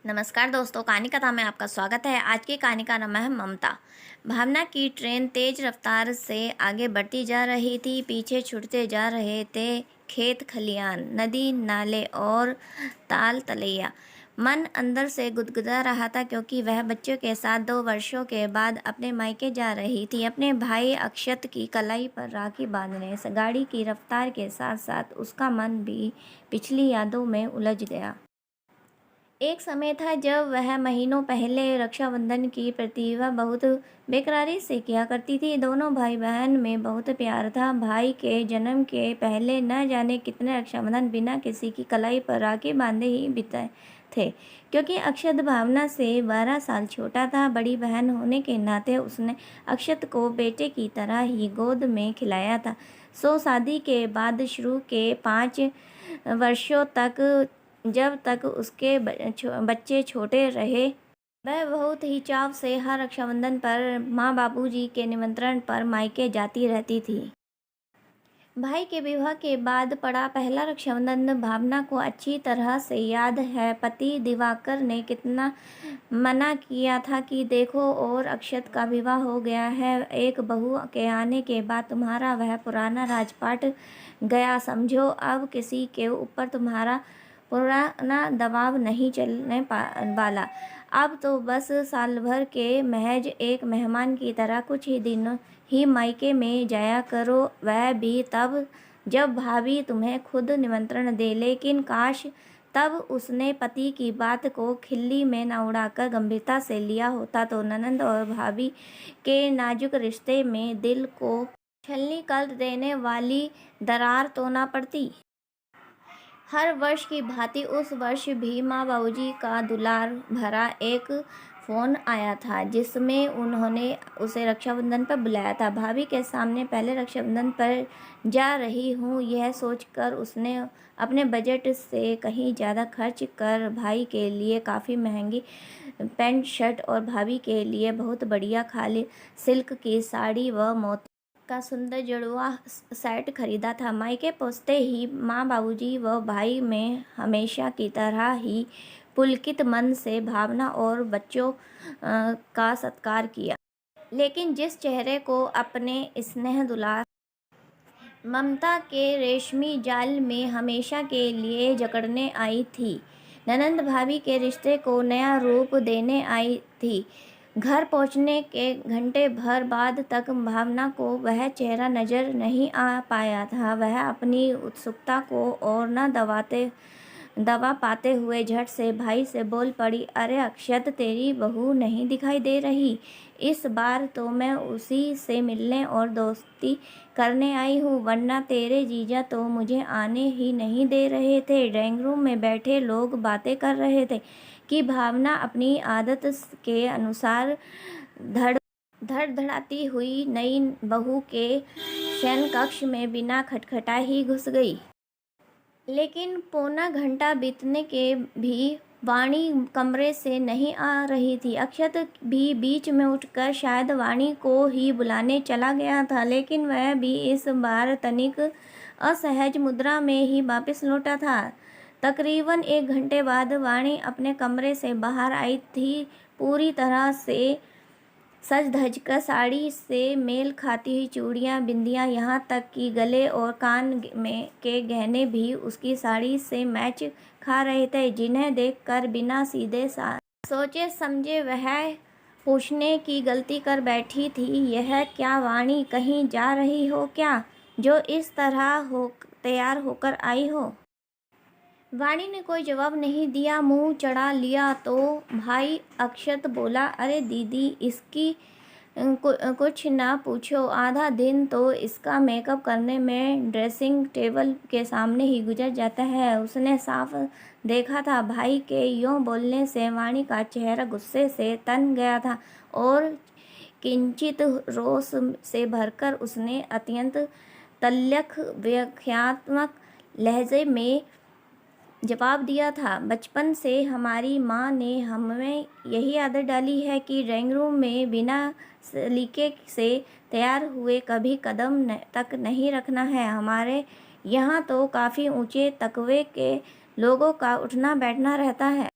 नमस्कार दोस्तों, कहानी कथा में आपका स्वागत है। आज की कहानी का नाम है ममता। भावना की ट्रेन तेज रफ्तार से आगे बढ़ती जा रही थी। पीछे छूटते जा रहे थे खेत खलियान, नदी नाले और ताल तलैया। मन अंदर से गुदगुदा रहा था क्योंकि वह बच्चों के साथ 2 वर्षों के बाद अपने मायके जा रही थी। अपने भाई अक्षत की कलाई पर राखी बांधने। गाड़ी की रफ्तार के साथ साथ उसका मन भी पिछली यादों में उलझ गया। एक समय था जब वह महीनों पहले रक्षाबंधन की प्रतिभा बहुत बेकरारी से किया करती थी। दोनों भाई बहन में बहुत प्यार था। भाई के जन्म के पहले न जाने कितने रक्षाबंधन बिना किसी की कलाई पर राखी बांधे ही बीते थे, क्योंकि अक्षत भावना से 12 साल छोटा था। बड़ी बहन होने के नाते उसने अक्षत को बेटे की तरह ही गोद में खिलाया था। शादी के बाद शुरू के 5 वर्षों तक, जब तक उसके बच्चे छोटे रहे, वह बहुत ही चाव से हर रक्षाबंधन पर माँ बाबूजी के निमंत्रण पर मायके जाती रहती थी। भाई के विवाह के बाद पड़ा पहला रक्षाबंधन भावना को अच्छी तरह से याद है। पति दिवाकर ने कितना मना किया था कि देखो, और अक्षत का विवाह हो गया है। एक बहू के आने के बाद तुम्हारा वह पुराना राजपाट गया, समझो। अब किसी के ऊपर तुम्हारा पुराना दबाव नहीं चलने वाला। अब तो बस साल भर के महज एक मेहमान की तरह कुछ ही दिन ही मायके में जाया करो, वह भी तब जब भाभी तुम्हें खुद निमंत्रण दे। लेकिन काश तब उसने पति की बात को खिल्ली में न उड़ाकर गंभीरता से लिया होता तो ननंद और भाभी के नाजुक रिश्ते में दिल को छलनी कर देने वाली दरार तो ना पड़ती। हर वर्ष की भांति उस वर्ष भी माँ बाबूजी का दुलार भरा एक फ़ोन आया था, जिसमें उन्होंने उसे रक्षाबंधन पर बुलाया था। भाभी के सामने पहले रक्षाबंधन पर जा रही हूँ, यह सोचकर उसने अपने बजट से कहीं ज़्यादा खर्च कर भाई के लिए काफ़ी महंगी पैंट शर्ट और भाभी के लिए बहुत बढ़िया खाली सिल्क की साड़ी व मोती का सुंदर जुड़वा सेट खरीदा था। मायके पहुंचते ही माँ बाबूजी व भाई में हमेशा की तरह ही पुलकित मन से भावना और बच्चों का सत्कार किया। लेकिन जिस चेहरे को अपने स्नेह दुलार ममता के रेशमी जाल में हमेशा के लिए जकड़ने आई थी, ननंद भाभी के रिश्ते को नया रूप देने आई थी। घर पहुंचने के घंटे भर बाद तक भावना को वह चेहरा नजर नहीं आ पाया था। वह अपनी उत्सुकता को और न दबा पाते हुए झट से भाई से बोल पड़ी, अरे अक्षत, तेरी बहू नहीं दिखाई दे रही। इस बार तो मैं उसी से मिलने और दोस्ती करने आई हूँ, वरना तेरे जीजा तो मुझे आने ही नहीं दे रहे थे। ड्राइंग रूम में बैठे लोग बातें कर रहे थे कि भावना अपनी आदत के अनुसार धड़धड़ाती हुई नई बहू के शयन कक्ष में बिना खटखटाए ही घुस गई। लेकिन पौना घंटा बीतने के भी वाणी कमरे से नहीं आ रही थी। अक्षत भी बीच में उठकर शायद वाणी को ही बुलाने चला गया था, लेकिन वह भी इस बार तनिक असहज मुद्रा में ही वापस लौटा था। तकरीबन 1 घंटे बाद वाणी अपने कमरे से बाहर आई थी, पूरी तरह से सज धज कर, साड़ी से मेल खाती हुई चूड़ियाँ, बिंदियाँ, यहाँ तक कि गले और कान में के गहने भी उसकी साड़ी से मैच खा रहे थे, जिन्हें देखकर बिना सीधे सोचे समझे वह पूछने की गलती कर बैठी थी, यह क्या वाणी, कहीं जा रही हो क्या, जो इस तरह तैयार होकर आई हो? वाणी ने कोई जवाब नहीं दिया। मुंह चढ़ा लिया तो भाई अक्षत बोला, अरे दीदी, इसकी कुछ ना पूछो, आधा दिन तो इसका मेकअप करने में ड्रेसिंग टेबल के सामने ही गुजर जाता है। उसने साफ देखा था भाई के यूं बोलने से वाणी का चेहरा गुस्से से तन गया था और किंचित रोष से भरकर उसने अत्यंत तल्ख व्याख्यात्मक लहजे में जवाब दिया था, बचपन से हमारी माँ ने हमें यही आदत डाली है कि ड्राइंग रूम में बिना सलीके से तैयार हुए कभी कदम तक नहीं रखना है। हमारे यहाँ तो काफ़ी ऊंचे तकवे के लोगों का उठना बैठना रहता है।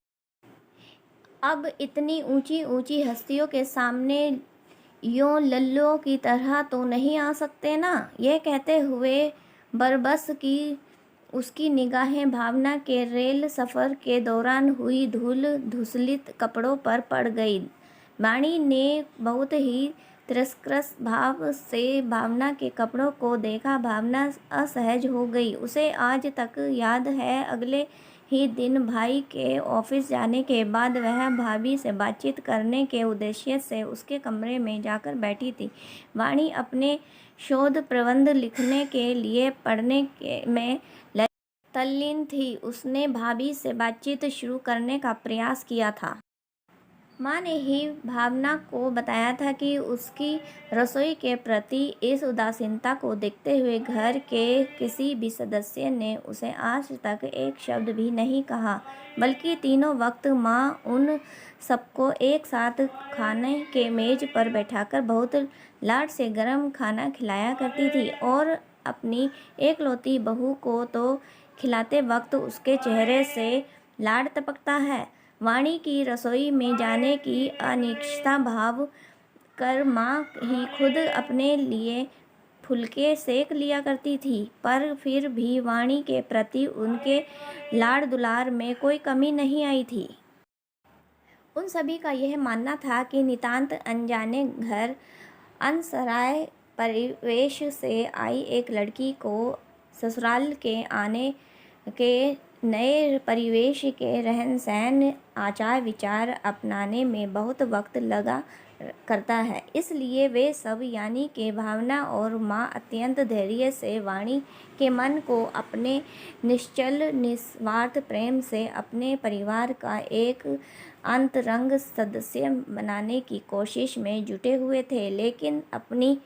अब इतनी ऊंची ऊंची हस्तियों के सामने यों लल्लुओं की तरह तो नहीं आ सकते ना। यह कहते हुए बरबस की उसकी निगाहें भावना के रेल सफ़र के दौरान हुई धूल धूसरित कपड़ों पर पड़ गई। वाणी ने बहुत ही तिरस्कृत भाव से भावना के कपड़ों को देखा। भावना असहज हो गई। उसे आज तक याद है, अगले ही दिन भाई के ऑफिस जाने के बाद वह भाभी से बातचीत करने के उद्देश्य से उसके कमरे में जाकर बैठी थी। वाणी अपने शोध प्रबंध लिखने के लिए पढ़ने में तल्लीन थी। उसने भाभी से बातचीत शुरू करने का प्रयास किया था। माँ ने ही भावना को बताया था कि उसकी रसोई के प्रति इस उदासीनता को देखते हुए घर के किसी भी सदस्य ने उसे आज तक एक शब्द भी नहीं कहा, बल्कि तीनों वक्त माँ उन सबको एक साथ खाने के मेज पर बैठाकर बहुत लाड से गर्म खाना खिलाया करती थी, और अपनी एकलौती बहू को तो खिलाते वक्त उसके चेहरे से लाड टपकता है। वाणी की रसोई में जाने की अनिच्छा भाव कर माँ ही खुद अपने लिए फुलके सेक लिया करती थी, पर फिर भी वाणी के प्रति उनके लाड़ दुलार में कोई कमी नहीं आई थी। उन सभी का यह मानना था कि नितांत अनजाने घर अनसराय परिवेश से आई एक लड़की को ससुराल के आने के नए परिवेश के रहन सहन आचार विचार अपनाने में बहुत वक्त लगा करता है। इसलिए वे सब यानी कि भावना और माँ अत्यंत धैर्य से वाणी के मन को अपने निश्चल निस्वार्थ प्रेम से अपने परिवार का एक अंतरंग सदस्य बनाने की कोशिश में जुटे हुए थे। लेकिन अपनी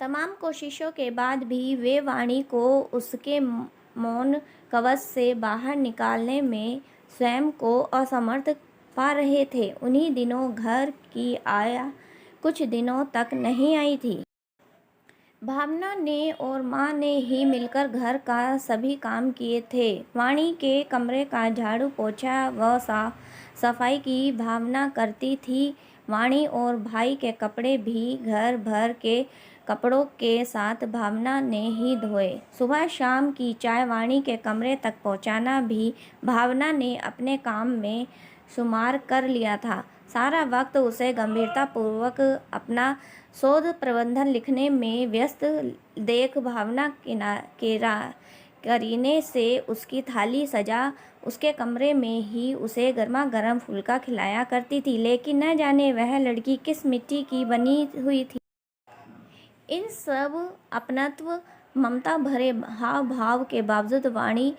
तमाम कोशिशों के बाद भी वे वाणी को उसके मौन कवच से बाहर निकालने में स्वयं को असमर्थ पा रहे थे। उन्हीं दिनों घर की आया कुछ दिनों तक नहीं आई थी। भावना ने और माँ ने ही मिलकर घर का सभी काम किए थे। वाणी के कमरे का झाड़ू पोछा व सफाई की भावना करती थी। वाणी और भाई के कपड़े भी घर भर के कपड़ों के साथ भावना ने ही धोए। सुबह शाम की चाय वाणी के कमरे तक पहुंचाना भी भावना ने अपने काम में शुमार कर लिया था। सारा वक्त उसे गंभीरतापूर्वक अपना शोध प्रबंधन लिखने में व्यस्त देख भावना करीने से उसकी थाली सजा उसके कमरे में ही उसे गर्मा गर्म फुल्का खिलाया करती थी। लेकिन न जाने वह लड़की किस मिट्टी की बनी हुई थी। इन सब अपनत्व ममता भरे हाव भाव के बावजूद वाणी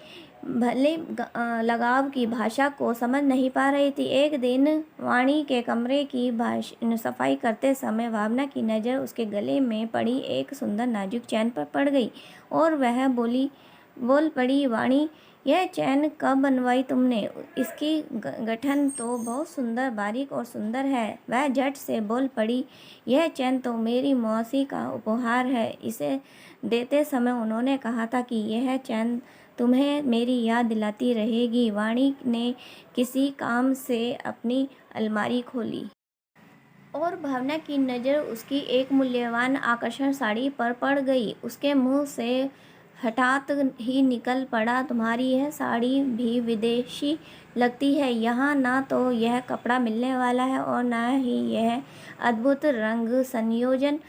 भले लगाव की भाषा को समझ नहीं पा रही थी। एक दिन वाणी के कमरे की सफाई करते समय भावना की नज़र उसके गले में पड़ी एक सुंदर नाजुक चैन पर पड़ गई और वह बोल पड़ी, वाणी, यह चैन कब बनवाई तुमने? इसकी गठन तो बहुत सुंदर, बारीक और सुंदर है। वह झट से बोल पड़ी, यह चैन तो मेरी मौसी का उपहार है। इसे देते समय उन्होंने कहा था कि यह चैन तुम्हें मेरी याद दिलाती रहेगी। वाणी ने किसी काम से अपनी अलमारी खोली और भावना की नज़र उसकी एक मूल्यवान आकर्षण साड़ी पर पड़ गई। उसके मुंह से हठात ही निकल पड़ा, तुम्हारी यह साड़ी भी विदेशी लगती है। यहाँ ना तो यह कपड़ा मिलने वाला है और ना ही यह अद्भुत रंग संयोजन।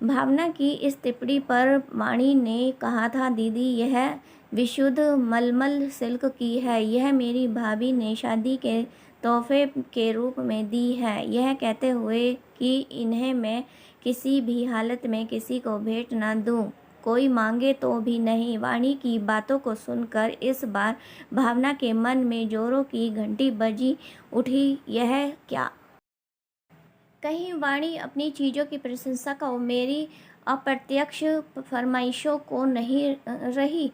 भावना की इस टिप्पणी पर वाणी ने कहा था, दीदी, यह विशुद्ध मलमल सिल्क की है। यह मेरी भाभी ने शादी के तोहफे के रूप में दी है, यह कहते हुए कि इन्हें मैं किसी भी हालत में किसी को भेंट न दूं, कोई मांगे तो भी नहीं। वाणी की बातों को सुनकर इस बार भावना के मन में जोरों की घंटी बजी उठी। यह क्या? कहीं वाणी अपनी चीज़ों की प्रशंसा का मेरी अप्रत्यक्ष फरमाइशों को नहीं रही।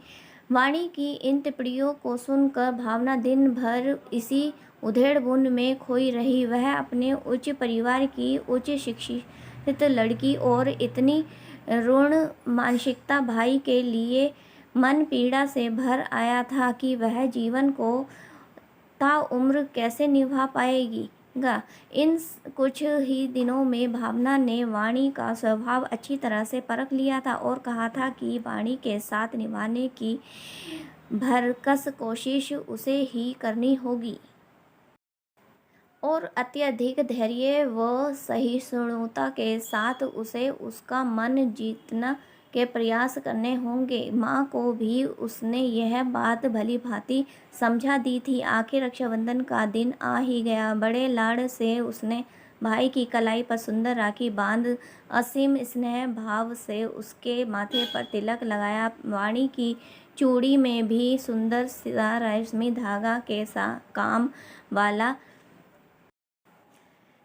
वाणी की इन टिप्पणियों को सुनकर भावना दिन भर इसी उधेड़-बुन में खोई रही। वह अपने उच्च परिवार की उच्च शिक्षित लड़की और इतनी ऋण मानसिकता भाई के लिए मन पीड़ा से भर आया था कि वह जीवन को ताउम्र कैसे निभा पाएगी। इन कुछ ही दिनों में भावना ने वाणी का स्वभाव अच्छी तरह से परख लिया था और कहा था कि वाणी के साथ निभाने की भरकस कोशिश उसे ही करनी होगी और अत्यधिक धैर्य व सहिष्णुता के साथ उसे उसका मन जीतना के प्रयास करने होंगे। माँ को भी उसने यह बात भली भांति समझा दी थी। आखिर रक्षाबंधन का दिन आ ही गया। बड़े लाड़ से उसने भाई की कलाई पर सुंदर राखी बांध असीम स्नेह भाव से उसके माथे पर तिलक लगाया। वाणी की चूड़ी में भी सुंदर सा रेशमी धागा के काम वाला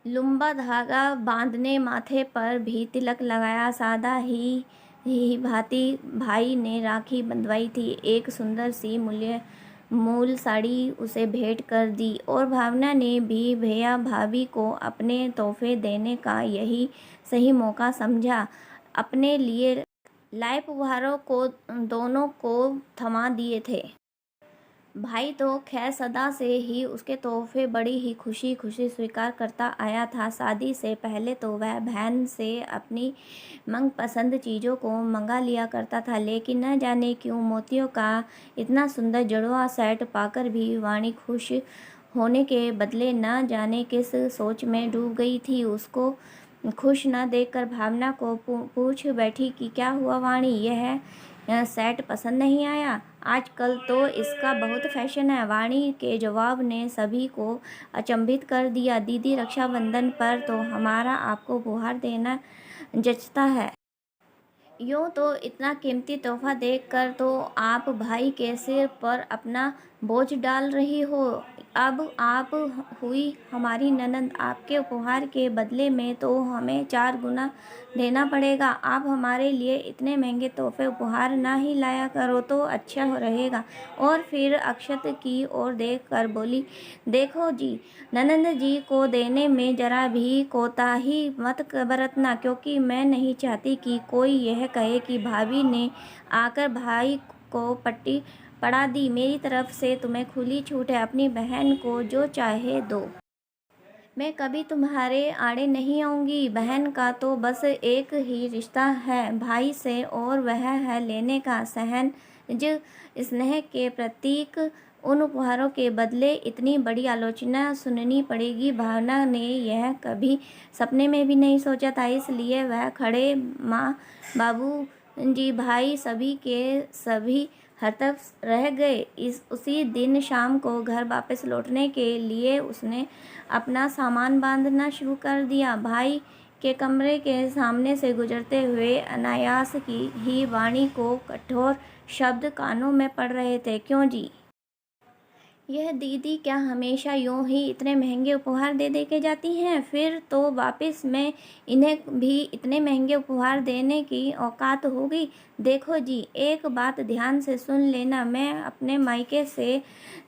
लुम्बा धागा बांधने माथे पर भी तिलक लगाया। सादा ही भांति भाई ने राखी बंधवाई थी। एक सुंदर सी मूल साड़ी उसे भेंट कर दी और भावना ने भी भैया भाभी को अपने तोहफे देने का यही सही मौका समझा। अपने लिए लाए उपहारों को दोनों को थमा दिए थे। भाई तो खैर सदा से ही उसके तोहफे बड़ी ही खुशी खुशी स्वीकार करता आया था। शादी से पहले तो वह बहन से अपनी मनपसंद चीज़ों को मंगा लिया करता था, लेकिन न जाने क्यों मोतियों का इतना सुंदर जुड़वा सेट पाकर भी वाणी खुश होने के बदले न जाने किस सोच में डूब गई थी। उसको खुश न देखकर भावना को पूछ बैठी कि क्या हुआ वाणी, यह सेट पसंद नहीं आया? आजकल तो इसका बहुत फैशन है। वाणी के जवाब ने सभी को अचंभित कर दिया। दीदी, रक्षाबंधन पर तो हमारा आपको उपहार देना जचता है। यूँ तो इतना कीमती तोहफा देखकर तो आप भाई के सिर पर अपना बोझ डाल रही हो। अब आप हुई हमारी ननद, आपके उपहार के बदले में तो हमें 4 गुना देना पड़ेगा। आप हमारे लिए इतने महंगे तोहफे उपहार ना ही लाया करो तो अच्छा रहेगा। और फिर अक्षत की ओर देख कर बोली, देखो जी, ननद जी को देने में जरा भी कोताही मत बरतना, क्योंकि मैं नहीं चाहती कि कोई यह कहे कि भाभी ने आकर भाई को पट्टी पढ़ा दी। मेरी तरफ से तुम्हें खुली छूट है, अपनी बहन को जो चाहे दो। मैं कभी तुम्हारे आड़े नहीं आऊँगी। बहन का तो बस एक ही रिश्ता है भाई से, और वह है लेने का। सहज स्नेह के प्रतीक उन उपहारों के बदले इतनी बड़ी आलोचना सुननी पड़ेगी, भावना ने यह कभी सपने में भी नहीं सोचा था। इसलिए वह खड़े माँ, बाबू जी, भाई सभी के सभी हतफ रह गए। उसी दिन शाम को घर वापस लौटने के लिए उसने अपना सामान बांधना शुरू कर दिया। भाई के कमरे के सामने से गुजरते हुए अनायास ही वाणी को कठोर शब्द कानों में पड़ रहे थे, क्यों जी? यह दीदी क्या हमेशा यूं ही इतने महंगे उपहार दे दे के जाती हैं? फिर तो वापस मैं इन्हें भी इतने महंगे उपहार देने की औकात हो गई। देखो जी, एक बात ध्यान से सुन लेना, मैं अपने मायके से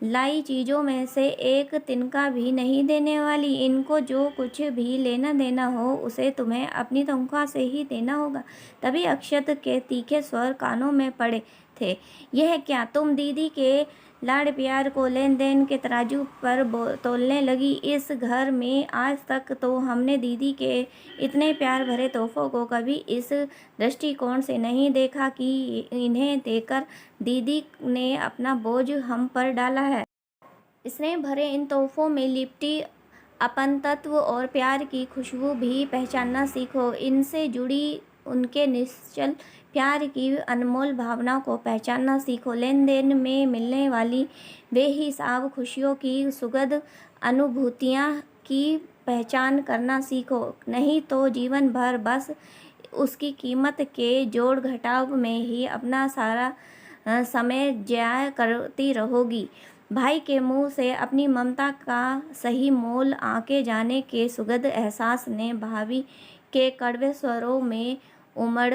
लाई चीज़ों में से एक तिनका भी नहीं देने वाली। इनको जो कुछ भी लेना देना हो उसे तुम्हें अपनी तनख्वाह से ही देना होगा। तभी अक्षत के तीखे स्वर कानों में पड़े थे। यह क्या, तुम दीदी के लाड़ प्यार को लेन देन के तराजू पर तोलने लगी? इस घर में आज तक तो हमने दीदी के इतने प्यार भरे तोहफों को कभी इस दृष्टिकोण से नहीं देखा कि इन्हें देकर दीदी ने अपना बोझ हम पर डाला है। स्नेह भरे इन तोहफों में लिपटी अपन तत्व और प्यार की खुशबू भी पहचानना सीखो। इनसे जुड़ी उनके निश्चल प्यार की अनमोल भावनाओं को पहचानना सीखो। लेन देन में मिलने वाली बेहिसाब खुशियों की सुखद अनुभूतियाँ की पहचान करना सीखो। नहीं तो जीवन भर बस उसकी कीमत के जोड़ घटाव में ही अपना सारा समय जाया करती रहोगी। भाई के मुंह से अपनी ममता का सही मोल आके जाने के सुखद एहसास ने भाभी के कड़वे स्वरों में उमड़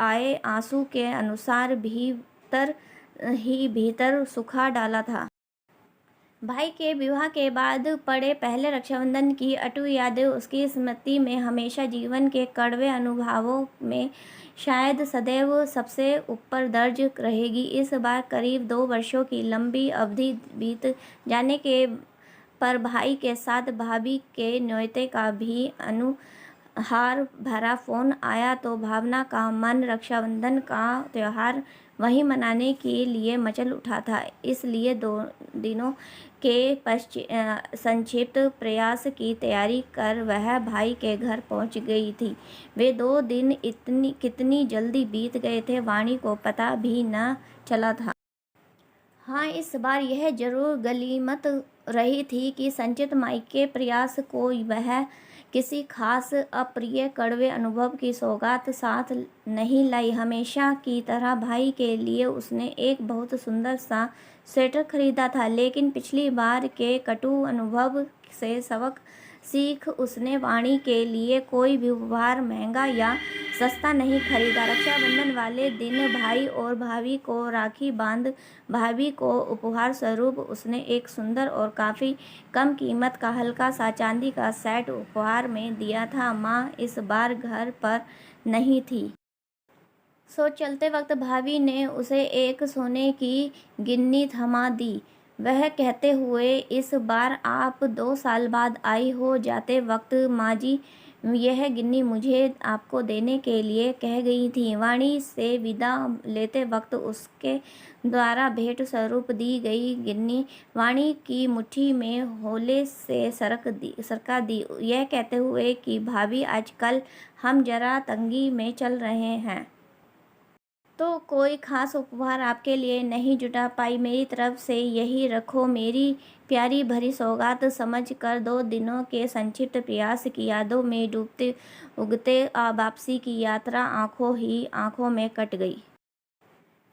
आए आंसू के अनुसार भीतर ही भीतर सुखा डाला था। भाई के विवाह के बाद पड़े पहले रक्षाबंधन की अटूट यादें उसकी स्मृति में हमेशा जीवन के कड़वे अनुभवों में शायद सदैव सबसे ऊपर दर्ज रहेगी। इस बार करीब 2 वर्षों की लंबी अवधि बीत जाने के पर भाई के साथ भाभी के न्योते का भी अनुहार भरा फ़ोन आया तो भावना का मन रक्षाबंधन का त्यौहार वहीं मनाने के लिए मचल उठा था। इसलिए 2 दिनों के संक्षिप्त प्रयास की तैयारी कर वह भाई के घर पहुंच गई थी। वे 2 दिन कितनी जल्दी बीत गए थे, वाणी को पता भी न चला था। हाँ, इस बार यह ज़रूर गनीमत रही थी कि संचित मायके प्रयास को वह किसी खास अप्रिय कड़वे अनुभव की सौगात साथ नहीं लाई। हमेशा की तरह भाई के लिए उसने एक बहुत सुंदर सा स्वेटर खरीदा था, लेकिन पिछली बार के कटु अनुभव से सबक सीख उसने वाणी के लिए कोई भी उपहार महंगा या सस्ता नहीं खरीदा। रक्षाबंधन वाले दिन भाई और भाभी को राखी बांध भाभी को उपहार स्वरूप उसने एक सुंदर और काफ़ी कम कीमत का हल्का सा चांदी का सेट उपहार में दिया था। माँ इस बार घर पर नहीं थी, सो चलते वक्त भाभी ने उसे एक सोने की गिन्नी थमा दी, वह कहते हुए, इस बार आप 2 साल बाद आई हो। जाते वक्त माँ जी यह गिन्नी मुझे आपको देने के लिए कह गई थी। वाणी से विदा लेते वक्त उसके द्वारा भेंट स्वरूप दी गई गिन्नी वाणी की मुट्ठी में होले से सरका दी, यह कहते हुए कि भाभी आजकल हम जरा तंगी में चल रहे हैं, तो कोई खास उपहार आपके लिए नहीं जुटा पाई। मेरी तरफ से यही रखो, मेरी प्यारी भरी सौगात समझ कर। 2 दिनों के संक्षिप्त प्रयास की यादों में डूबते उगते वापसी की यात्रा आंखों ही आंखों में कट गई।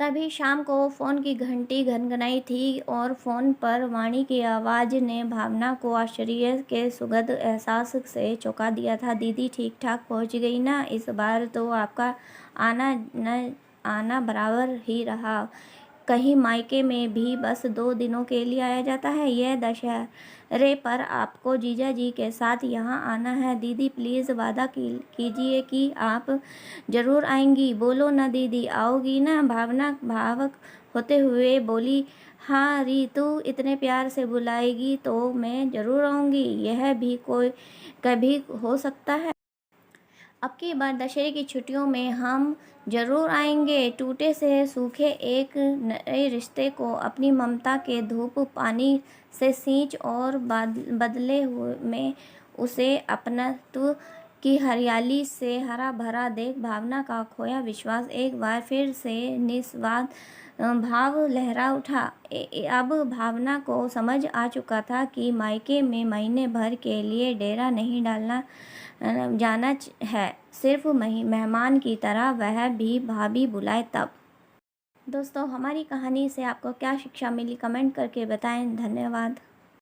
तभी शाम को फ़ोन की घंटी घनघनाई थी और फ़ोन पर वाणी की आवाज़ ने भावना को आश्चर्य के सुखद एहसास से चौंका दिया था। दीदी ठीक ठाक पहुंच गई ना? इस बार तो आपका आना बराबर ही रहा। कहीं मायके में भी बस 2 दिनों के लिए आया जाता है? यह दशहरे पर आपको जीजा जी के साथ यहाँ आना है। दीदी प्लीज़ वादा कीजिए कि आप ज़रूर आएंगी। बोलो ना दीदी, आओगी ना? भावना भावुक होते हुए बोली, हाँ रीतू इतने प्यार से बुलाएगी तो मैं ज़रूर आऊँगी। यह भी कभी हो सकता है। अब की बार दशहरे की छुट्टियों में हम ज़रूर आएंगे। टूटे से सूखे एक नए रिश्ते को अपनी ममता के धूप पानी से सींच और बदले हुए में उसे अपनत्व की हरियाली से हरा भरा देख भावना का खोया विश्वास एक बार फिर से निस्वार्थ भाव लहरा उठा। अब भावना को समझ आ चुका था कि मायके में महीने भर के लिए डेरा नहीं डालना जाना है, सिर्फ मेहमान की तरह, वह भी भाभी बुलाए तब। दोस्तों, हमारी कहानी से आपको क्या शिक्षा मिली, कमेंट करके बताएं। धन्यवाद।